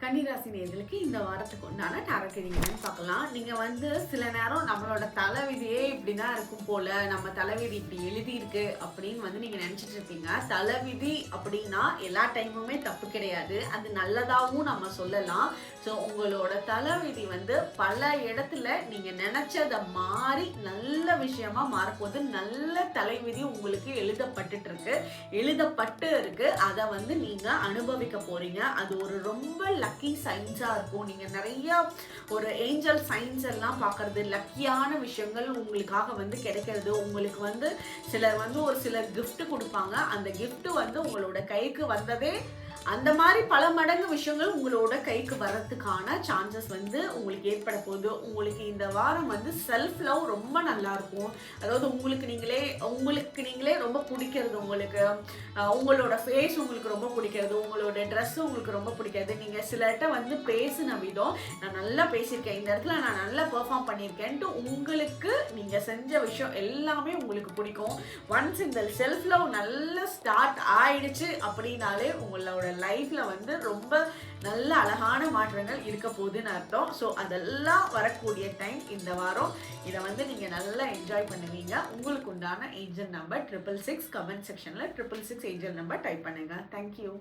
கன்னிராசி நேயர்களுக்கு இந்த வாரத்துக்கு உண்டான டாரட் ரீடிங்னு பார்க்கலாம். நீங்கள் வந்து சில நேரம் நம்மளோட தலைவிதியே இப்படி தான் இருக்கும் போல, நம்ம தலைவிதி இப்படி எழுதியிருக்கு அப்படின்னு வந்து நீங்கள் நினச்சிட்டு இருப்பீங்க. தலைவிதி அப்படின்னா எல்லா டைமுமே தப்பு கிடையாது, அது நல்லதாகவும் நம்ம சொல்லலாம். ஸோ உங்களோட தலைவிதி வந்து பல இடத்துல நீங்கள் நினச்சதை மாறி நல்ல விஷயமா மாறப்போது. நல்ல தலைவிதி உங்களுக்கு எழுதப்பட்டு இருக்கு. அதை வந்து நீங்கள் அனுபவிக்க போறீங்க. அது ஒரு ரொம்ப லக்கி சைன்ஸாக இருக்கும். நீங்கள் நிறைய ஒரு ஏஞ்சல் சைன்ஸ் எல்லாம் பார்க்கறது, லக்கியான விஷயங்கள் உங்களுக்காக வந்து கிடைக்கிறது. உங்களுக்கு வந்து சிலர் வந்து ஒரு சிலர் கிஃப்ட் கொடுப்பாங்க. அந்த கிஃப்ட் வந்து உங்களோட கைக்கு வந்ததே அந்த மாதிரி பல மடங்கு விஷயங்கள் உங்களோட கைக்கு வர்றதுக்கான சான்சஸ் வந்து உங்களுக்கு ஏற்பட போகுது. உங்களுக்கு இந்த வாரம் வந்து செல்ஃப் லவ் ரொம்ப நல்லா இருக்கும். அதாவது உங்களுக்கு நீங்களே ரொம்ப பிடிக்கிறது, உங்களோட ஃபேஸ் உங்களுக்கு ரொம்ப பிடிக்கிறது, உங்களோட ட்ரெஸ் உங்களுக்கு ரொம்ப பிடிக்கிறது. நீங்கள் சிலர்கிட்ட வந்து பேசின விதம், நான் நல்லா பேசியிருக்கேன், இந்த இடத்துல நான் நல்லா பெர்ஃபார்ம் பண்ணியிருக்கேன்ட்டு உங்களுக்கு நீங்கள் செஞ்ச விஷயம் எல்லாமே உங்களுக்கு பிடிக்கும். ஒன்ஸ் இந்த செல்ஃப் லவ் நல்லா ஸ்டார்ட் ஆயிடுச்சு அப்படின்னாலே உங்களோட லைஃப்ல வந்து ரொம்ப நல்ல அழகான மாற்றங்கள் இருக்க போகுதுன்னு அர்த்தம். ஸோ அதெல்லாம் வரக்கூடிய டைம் இந்த வாரம். இதை வந்து நீங்கள் நல்லா என்ஜாய் பண்ணுவீங்க. உங்களுக்கு உண்டான ஏஞ்சல் நம்பர் 666. கமெண்ட் செக்ஷனில் 666 ஏஞ்சல் நம்பர் டைப் பண்ணுங்க. தேங்க்யூ.